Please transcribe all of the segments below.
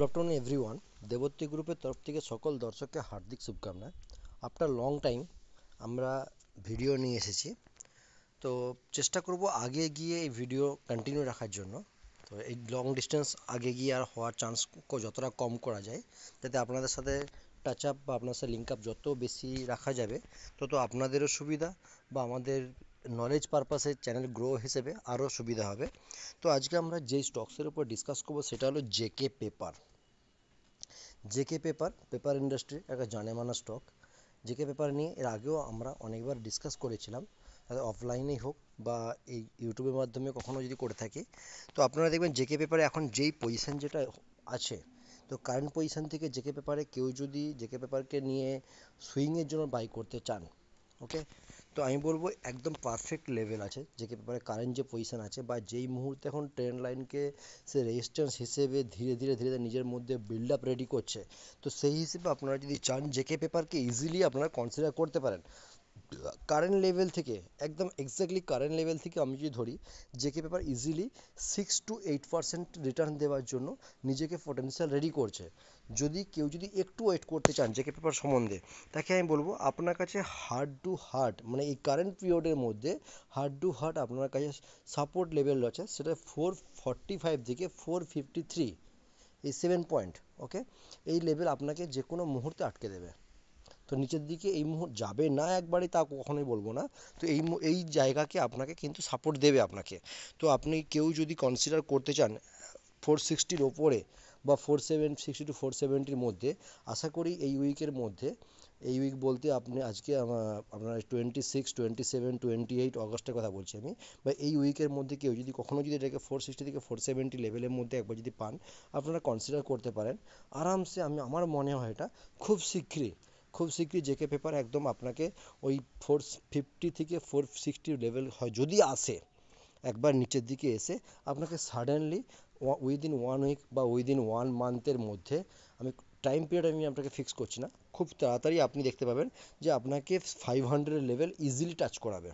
Good afternoon everyone. Debatri গ্রুপের তরফ থেকে সকল দর্শককে হার্দিক শুভকামনা। আফটার লং টাইম আমরা ভিডিও নিয়ে এসেছি, তো চেষ্টা করব আগে গিয়ে এই ভিডিও কন্টিনিউ রাখার জন্য। তো এই লং ডিস্টেন্স আগে গিয়ে আর হওয়ার চান্স যতটা কম করা যায়, যাতে আপনাদের সাথে টাচ আপ বা আপনার সাথে লিঙ্ক আপ যত বেশি রাখা যাবে তত আপনাদেরও সুবিধা বা আমাদের নলেজ পারপাসে চ্যানেল গ্রো হিসেবে আরও সুবিধা হবে। তো আজকে আমরা যেই স্টকসের উপর ডিসকাস করবো সেটা হলো JK paper. JK paper industry একটা জানেমানা স্টক। জেকে পেপার নিয়ে এর আগেও আমরা অনেকবার ডিসকাস করেছিলাম, অফলাইনেই হোক বা এই ইউটিউবের মাধ্যমে কখনো যদি করে থাকি। তো আপনারা দেখবেন জেকে পেপারে এখন যেই পজিশন যেটা আছে, তো কারেন্ট পজিশন থেকে জেকে পেপারে কেউ যদি জেকে পেপারকে নিয়ে সুইংয়ের জন্য বাই করতে চান, ওকে, তো আমি বলবো একদম পারফেক্ট লেভেল আছে জেকে পেপারে। কারেন্ট যে পজিশন আছে বা যেই মুহূর্তে এখন ট্রেন্ড লাইনকে সে রেজিস্ট্যান্স হিসেবে ধীরে ধীরে ধীরে ধীরে নিজের মধ্যে বিল্ড আপ রেডি করছে, তো সেই হিসেবে আপনারা যদি চান জেকে পেপারকে ইজিলি আপনারা কনসিডার করতে পারেন। কারেন্ট লেভেল থেকে একদম এক্স্যাক্টলি কারেন্ট লেভেল থেকে আমি যদি ধরি, JK paper easily 6 to 8% return দেওয়ার জন্য নিজেকে পটেনশিয়াল রেডি করছে। যদি একটু ওয়েট করতে চান জেকে পেপার সম্বন্ধে, তাকে আমি বলবো আপনার কাছে হার্ড টু হার্ড মানে এই কারেন্ট পিরিয়ডের মধ্যে হার্ড টু হার্ড আপনার কাছে সাপোর্ট লেভেল আছে, সেটা 445 থেকে 453, এই 7 পয়েন্ট। ওকে, এই লেভেল আপনাকে যে কোনো মুহূর্তে আটকে দেবে। তো নিচের দিকে এই মুহূর্তে যাবে না একবারই তা কখনোই বলবো না। তো এই জায়গাকে আপনাকে কিন্তু সাপোর্ট দেবে আপনাকে। তো আপনি কেউ যদি কনসিডার করতে চান 460-র ওপরে বা 460 to 470-র মধ্যে, আশা করি এই উইকের মধ্যে, এই উইক বলতে আপনি আজকে আপনার 26, 27, 28 অগস্টের কথা বলছি আমি, বা এই উইকের মধ্যে কেউ যদি কখনো যদি এটাকে 460 থেকে 470 লেভেলের মধ্যে একবার যদি পান, আপনারা কনসিডার করতে পারেন আরামসে। আমার মনে হয় এটা খুব শীঘ্রই জেকে পেপার একদম আপনাকে ওই 450 থেকে 460 লেভেল হয় যদি আসে, একবার নিচের দিকে এসে আপনাকে সাডেনলি উইদিন 1 উইক বা উইদিন 1 মান্থের মধ্যে, আমি টাইম পিরিয়ড আমি আপনাকে ফিক্স করছি না, খুব তাড়াতাড়ি আপনি দেখতে পাবেন যে আপনাকে 500 লেভেল ইজিলি টাচ করাবে।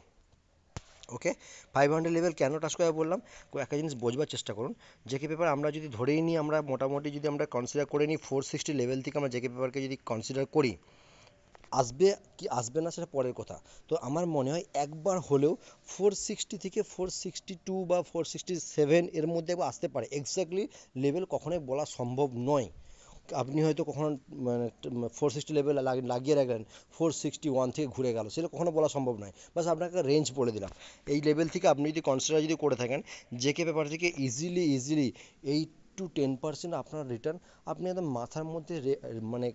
ওকে, 500 লেভেল কেন টাচ করাবে বললাম, একটা জিনিস বোঝবার চেষ্টা করুন। জেকে পেপার আমরা যদি ধরেই নিই, আমরা মোটামুটি যদি আমরা কনসিডার করে নিই 460 লেভেল থেকে আমরা জেকে পেপারকে যদি কনসিডার করি, আসবে কি আসবে না সেটা পরের কথা। তো আমার মনে হয় একবার হলেও 460 থেকে 462 বা 467 এর মধ্যে একবার আসতে পারে। এক্স্যাক্টলি লেভেল কখনোই বলা সম্ভব নয়। আপনি হয়তো কখনো মানে 460 লেভেল লাগিয়ে রাখলেন, 461 থেকে ঘুরে গেল, সেটা কখনো বলা সম্ভব নয়। বাস আপনাকে রেঞ্জ বলে দিলাম। এই লেভেল থেকে আপনি যদি কনসিডার যদি করে থাকেন, জেকে পেপার থেকে ইজিলি 8 to 10% আপনার রিটার্ন আপনি একদম মাথার মধ্যে মানে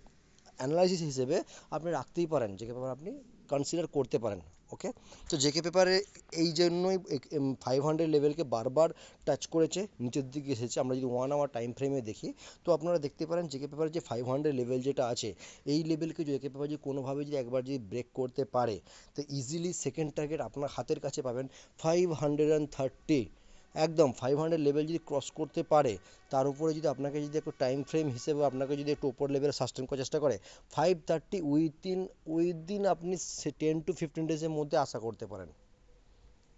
অ্যানালাইসিস হিসেবে আপনি রাখতেই পারেন, জেকে পেপার আপনি কনসিডার করতে পারেন। ওকে, তো জেকে পেপারে এই জন্যই 500 লেভেলকে বারবার টাচ করেছে, নিচের দিকে এসেছে। আমরা যদি 1 আওয়ার টাইম ফ্রেমে দেখি, তো আপনারা দেখতে পারেন জেকে পেপারে যে 500 লেভেল যেটা আছে, এই লেভেলকে জেকে পেপার যদি কোনোভাবে যদি একবার যদি ব্রেক করতে পারে, তো ইজিলি সেকেন্ড টার্গেট আপনার হাতের কাছে পাবেন 530। একদম 500 লেভেল যদি ক্রস করতে পারে, তার উপরে যদি আপনাকে যদি একটু টাইম ফ্রেম হিসেবে আপনাকে যদি একটু ওপর লেভেলে সাস্টেন করার চেষ্টা করে, 530 উইদিন আপনি 10 to 15 ডেজের মধ্যে আশা করতে পারেন।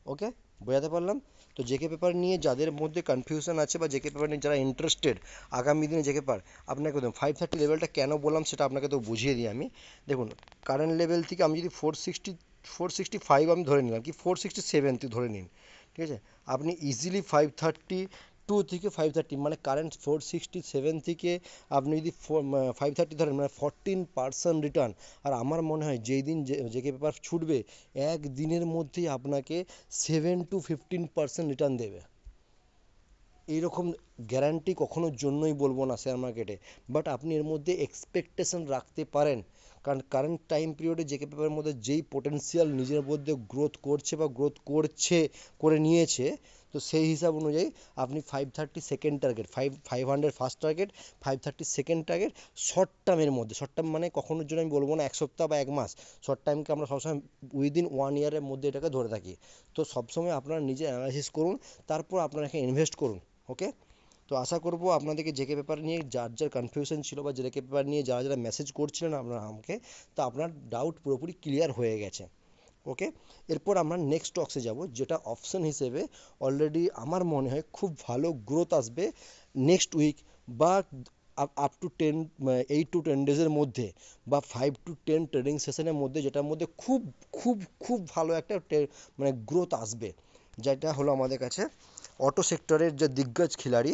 ওকে, বোঝাতে পারলাম? তো জেকে পেপার নিয়ে যাদের মধ্যে কনফিউশন আছে বা জেকে পেপার নিয়ে যারা ইন্টারেস্টেড আগামী দিনে জেকে পেপার, আপনাকে দেখুন 530 লেভেলটা কেন বললাম সেটা আপনাকে তো বুঝিয়ে দিই আমি। দেখুন, কারেন্ট লেভেল থেকে আমি যদি 465 আমি ধরে নিলাম, কি 467 ধরে নিন, ঠিক আছে, আপনি ইজিলি 532 থেকে 530 মানে কারেন্ট 467 থেকে আপনি যদি 530 ধরেন, মানে 14% রিটার্ন। আর আমার মনে হয় যেই দিন জেকে পেপার ছুটবে, একদিনের মধ্যেই আপনাকে 7 to 15% রিটার্ন দেবে। এইরকম গ্যারান্টি কখনোর জন্যই বলবো না শেয়ার মার্কেটে, বাট আপনি এর মধ্যে এক্সপেকটেশন রাখতে পারেন। কারণ কারেন্ট টাইম পিরিয়ডে জেকে পেপারের মধ্যে যেই পোটেন্সিয়াল নিজের মধ্যে গ্রোথ করছে বা গ্রোথ করছে করে নিয়েছে, তো সেই হিসাব অনুযায়ী আপনি 530 second target, 500 first target, 530 second target, short টার্মের মধ্যে। শর্ট টার্ম মানে কখনোর জন্য আমি বলবো না 1 সপ্তাহ বা 1 মাস, শর্ট টাইমকে আমরা সবসময় উইদিন 1 ইয়ারের মধ্যে এটাকে ধরে থাকি। তো সবসময় আপনারা নিজে অ্যানালাইসিস করুন, তারপর আপনারা এখানে ইনভেস্ট করুন। ওকে, তো আশা করবো আপনাদেরকে জেকে পেপার নিয়ে যার কনফিউশন ছিল বা জেকে পেপার নিয়ে যারা মেসেজ করছিলেন আপনারা আমাকে, তো আপনার ডাউট পুরোপুরি ক্লিয়ার হয়ে গেছে। ওকে, এরপর আমরা নেক্সট স্টকসে যাব, যেটা অপশন হিসেবে অলরেডি আমার মনে হয় খুব ভালো গ্রোথ আসবে নেক্সট উইক বা আপ টু 8 to 10 ডেজের মধ্যে বা 5 to 10 ট্রেডিং সেশনের মধ্যে, যেটার মধ্যে খুব খুব খুব ভালো একটা মানে গ্রোথ আসবে, যেটা হলো আমাদের কাছে অটো সেক্টরের যে দিগ্গজ খিলাড়ি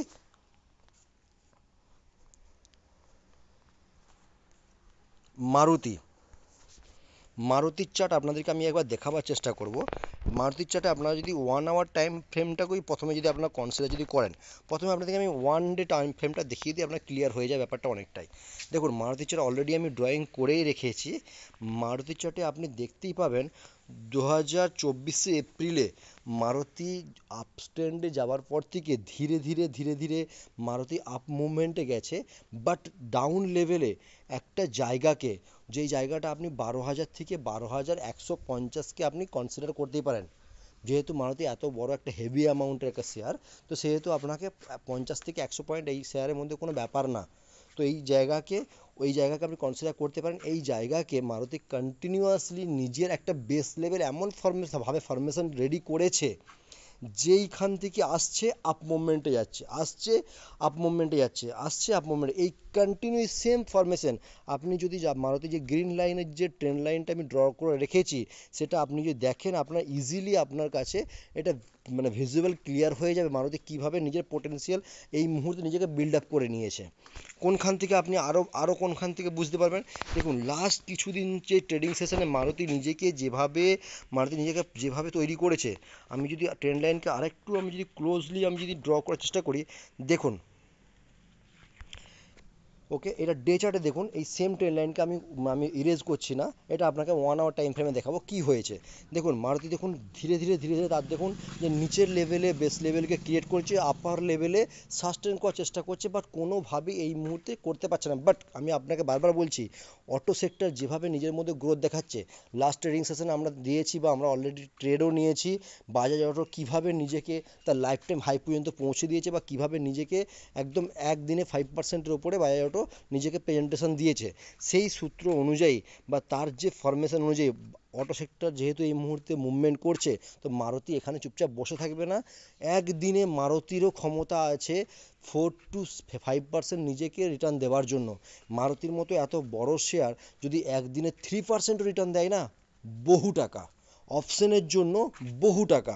মারুতি। মারুতির চার্ট আপনাদেরকে আমি একবার দেখাবার চেষ্টা করব। মারুতির চার্টে আপনারা যদি 1 আওয়ার টাইম ফ্রেমটাকেই প্রথমে যদি আপনারা কনসিডার যদি করেন, প্রথমে আপনাদেরকে আমি 1 ডে টাইম ফ্রেমটা দেখিয়ে দিই, আপনার ক্লিয়ার হয়ে যায় ব্যাপারটা অনেকটাই। দেখুন মারুতির চার্ট অলরেডি আমি ড্রয়িং করেই রেখেছি। মারুতির চার্টে আপনি দেখতেই পাবেন 2024 এপ্রিলে মারুতি আপস্ট্যান্ডে যাওয়ার পর থেকে ধীরে ধীরে ধীরে ধীরে মারুতি আপ মুভমেন্টে গেছে, বাট ডাউন লেভেলে একটা জায়গাকে, যেই জায়গাটা আপনি 12,000 থেকে 12,150কে আপনি কনসিডার করতেই পারেন। যেহেতু মারুতি এত বড় একটা হেভি অ্যামাউন্টের একটা শেয়ার, তো সেহেতু আপনাকে 50 থেকে 100 পয়েন্ট এই শেয়ারের মধ্যে কোনো ব্যাপার না। তো ওই জায়গাকে আপনি কনসিডার করতে পারেন। এই জায়গাকে মারুতি কন্টিনিউয়াসলি নিজের একটা বেস লেভেল এমন ফরমেশন রেডি করেছে, যেইখান থেকে আসছে আপ মুভমেন্টে যাচ্ছে, আসছে আপ মুভমেন্টে যাচ্ছে, আসছে আপ মুভমেন্ট, এই কন্টিনিউ সেম ফরমেশন। আপনি যদি মারুতি যে গ্রিন লাইনের যে ট্রেন্ড লাইনটা আমি ড্র করে রেখেছি, সেটা আপনি যদি দেখেন, আপনার ইজিলি আপনার কাছে এটা মানে ভিজুয়াল ক্লিয়ার হয়ে যাবে মারুতি কীভাবে নিজের পোটেনশিয়াল এই মুহূর্তে নিজেকে বিল্ড আপ করে নিয়েছে। কোনখান থেকে আপনি আরও কোনখান থেকে বুঝতে পারবেন, দেখুন লাস্ট কিছুদিন যে ট্রেডিং সেশনে মারুতি নিজেকে যেভাবে তৈরি করেছে। আমি যদি ট্রেন্ড লাইনকে আরেকটু আমি যদি ক্লোজলি আমি যদি ড্র করার চেষ্টা করি, দেখুন ওকে, এটা ডে চার্টে দেখুন এই সেম ট্রেন লাইনকে আমি আমি ইরেজ করছি না, এটা আপনাকে 1 আওয়ার টাইম ফ্রেমে দেখাবো কি হয়েছে। দেখুন মারুতি দেখুন ধীরে ধীরে ধীরে ধীরে তার দেখুন যে নিচের লেভেলে বেস লেভেলকে ক্রিয়েট করছে, আপার লেভেলে সাস্টেন করার চেষ্টা করছে, বাট কোনোভাবেই এই মুহূর্তে করতে পারছে না। বাট আমি আপনাকে বারবার বলছি, অটো সেক্টর যেভাবে নিজের মধ্যে গ্রোথ দেখাচ্ছে, লাস্ট ট্রেডিং সেশনে আমরা দিয়েছি বা আমরা অলরেডি ট্রেডও নিয়েছি, বাজাজ অটো কীভাবে নিজেকে তার লাইফ টাইম হাই পর্যন্ত পৌঁছে দিয়েছে, বা কীভাবে নিজেকে একদম একদিনে 5%-এর ওপরে বাজাজ অটো নিজেকে প্রেজেন্টেশন দিয়েছে, সেই সূত্র অনুযায়ী বা তার যে ফরমেশন অনুযায়ী অটো সেক্টর যেহেতু এই মুহূর্তে মুভমেন্ট করছে, তো মারুতি এখানে চুপচাপ বসে থাকবে না। একদিনে মারুতিরও ক্ষমতা আছে 4 to 5% নিজেকে রিটার্ন দেওয়ার জন্য। মারুতির মতো এত বড় শেয়ার যদি একদিনে 3% রিটার্ন দেয় না, বহু টাকা, অপশনের জন্য বহু টাকা।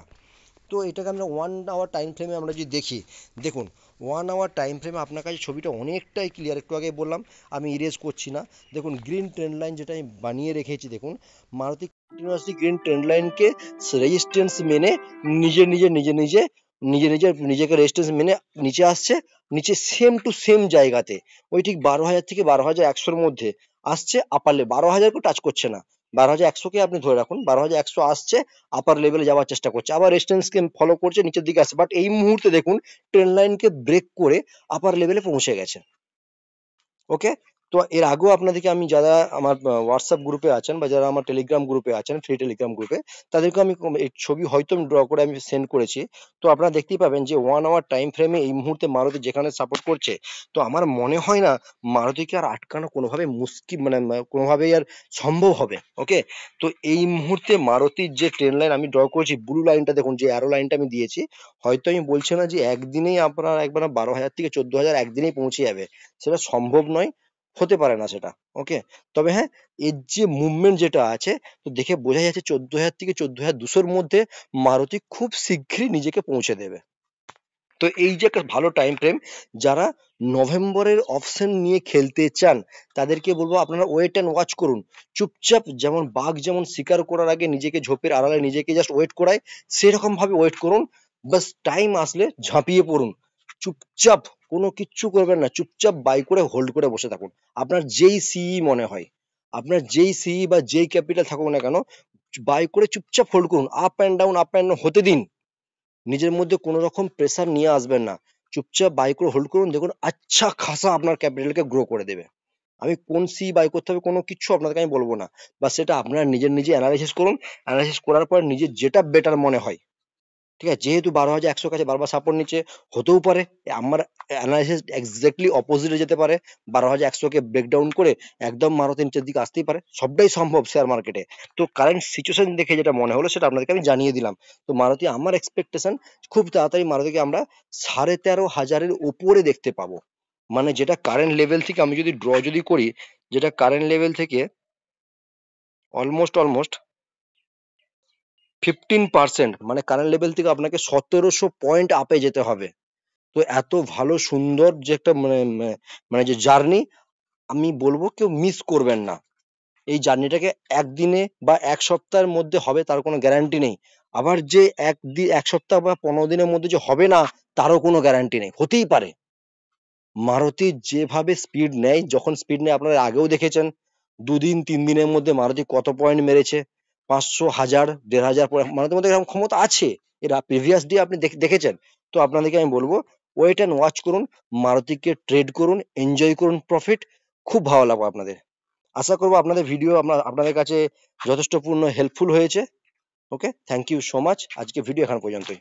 তো এটাকে আমরা 1 আওয়ার টাইম ফ্রেমে আমরা যদি দেখি, দেখুন 1 আওয়ার টাইম ফ্রেমে আপনার কাছে ছবিটা অনেকটাই ক্লিয়ার, একটু আগে বললাম আমি ইরেজ করছি না। দেখুন গ্রিন ট্রেন্ড লাইন যেটা আমি বানিয়ে রেখেছি, দেখুন মারুতি কন্টিনিউয়াসলি গ্রিন ট্রেন্ড লাইনকে রেজিস্ট্যান্স মেনে নিজেকে রেজিস্ট্যান্স মেনে নিচে আসছে, নিচে সেম টু সেম জায়গাতে ওই ঠিক 12,000 থেকে 12,100-র মধ্যে আসছে, আপার লেভেল 12,000কেও টাচ করছে না, 12,100কে আপনি ধরে রাখুন, 12,100 আসছে, আপার লেভেলে যাওয়ার চেষ্টা করছে, আবার রেজিস্ট্যান্সকে ফলো করছে, নিচের দিকে আসছে, বাট এই মুহূর্তে দেখুন ট্রেন লাইনকে ব্রেক করে আপার লেভেলে পৌঁছে গেছে। ওকে, তো এর আগেও আপনাদেরকে আমি, যারা আমার হোয়াটসঅ্যাপ গ্রুপে আছেন বা যারা আমার টেলিগ্রাম গ্রুপে আছেন, ফ্রি টেলিগ্রাম গ্রুপে, তাদেরকে আমি এই ছবি হয়তো আমি ড্র করে আমি সেন্ড করেছি। তো আপনারা দেখতেই পাবেন যে 1 আওয়ার টাইম ফ্রেমে এই মুহূর্তে মারুতি যেখানে সাপোর্ট করছে, তো আমার মনে হয় না মারুতিকে আর আটকানো কোনোভাবে মুশকিল, মানে কোনোভাবেই আর সম্ভব হবে। ওকে, তো এই মুহূর্তে মারুতির যে ট্রেন লাইন আমি ড্র করেছি, ব্লু লাইনটা দেখুন, যে অ্যারো লাইনটা আমি দিয়েছি, হয়তো আমি বলছি না যে একদিনেই আপনার একবার 12,000 থেকে 14,000 একদিনেই পৌঁছে যাবে, সেটা সম্ভব নয়, হতে পারে না সেটা। ওকে, তবে হ্যাঁ, এর যে মুভমেন্ট যেটা আছে, তো দেখে বোঝা যাচ্ছে 14,000 থেকে 14,200-র মধ্যে মারুতি খুব শীঘ্রই নিজেকে পৌঁছে দেবে। তো এই যে একটা ভালো টাইম ফ্রেম, যারা নভেম্বরের অপশন নিয়ে খেলতে চান, তাদেরকে বলবো আপনারা ওয়েট অ্যান্ড ওয়াচ করুন। চুপচাপ, যেমন বাঘ যেমন শিকার করার আগে নিজেকে ঝোপের আড়ালে নিজেকে জাস্ট ওয়েট করায়, সেরকম ভাবে ওয়েট করুন। বাস টাইম আসলে ঝাঁপিয়ে পড়ুন, চুপচাপ, কোনো কিচ্ছু করবেন না, চুপচাপ বাই করে হোল্ড করে বসে থাকুন। আপনার যেই সিই মনে হয়, আপনার যেই সিই বা যেই ক্যাপিটাল থাকুক না কেন, বাই করে চুপচাপ হোল্ড করুন, আপ অ্যান্ড ডাউন হতে দিন, নিজের মধ্যে কোনো রকম প্রেসার নিয়ে আসবেন না, চুপচাপ বাই করে হোল্ড করুন, দেখুন আচ্ছা খাসা আপনার ক্যাপিটালকে গ্রো করে দেবে। আমি কোন সি বাই করতে হবে কোনো কিছু আপনাদেরকে আমি বলবো না, বা সেটা আপনারা নিজে অ্যানালাইসিস করুন, অ্যানালাইসিস করার পর নিজের যেটা বেটার মনে হয়। ঠিক আছে, যেহেতু 12,100 কাছে বারবার সাপোর্ট নিচ্ছে, হতেও পারে আমার অ্যানালাইসিস এক্স্যাক্টলি অপোজিটে যেতে পারে, 12,100কে ব্রেকডাউন করে একদম মারুতি নিচের দিকে আসতেই পারে, সবটাই সম্ভব শেয়ার মার্কেটে। তো কারেন্ট সিচুয়েশন দেখে যেটা মনে হলো সেটা আপনাদেরকে আমি জানিয়ে দিলাম। তো মারুতি, আমার এক্সপেকটেশন খুব তাড়াতাড়ি মারুতিকে আমরা 13,500-এর উপরে দেখতে পাবো। মানে যেটা কারেন্ট লেভেল থেকে আমি যদি ড্র যদি করি, যেটা কারেন্ট লেভেল থেকে অলমোস্ট 15%, মানে কারেন্ট লেভেল থেকে আপনাকে 1700 পয়েন্ট আপে যেতে হবে। তো এত ভালো সুন্দর যে একটা মানে যে জার্নি, আমি বলবো কেউ মিস করবেন না। এই জার্নিটাকে একদিনে বা এক সপ্তাহের মধ্যে হবে তার কোনো গ্যারান্টি নেই। আবার যে এক সপ্তাহ বা 15 দিনের মধ্যে যে হবে না, তারও কোনো গ্যারান্টি নেই, হতেই পারে। মারুতি যেভাবে স্পিড নেয়, যখন স্পিড নেয় আপনারা আগেও দেখেছেন, 2 দিন 3 দিনের মধ্যে মারুতি কত পয়েন্ট মেরেছে, 500, 1000, 1500 পয়েন্ট। মারুতির মধ্যে এরকম ক্ষমতা আছে, এরা প্রিভিয়াস ডে আপনি দেখেছেন। তো আপনাদেরকে আমি বলবো, ওয়েট অ্যান্ড ওয়াচ করুন, মারুতিকে ট্রেড করুন, এনজয় করুন প্রফিট, খুব ভালো লাগবে আপনাদের। আশা করবো আপনাদের ভিডিও আপনাদের কাছে যথেষ্টপূর্ণ হেল্পফুল হয়েছে। ওকে, থ্যাংক ইউ সো মাচ। আজকে ভিডিও এখান পর্যন্তই।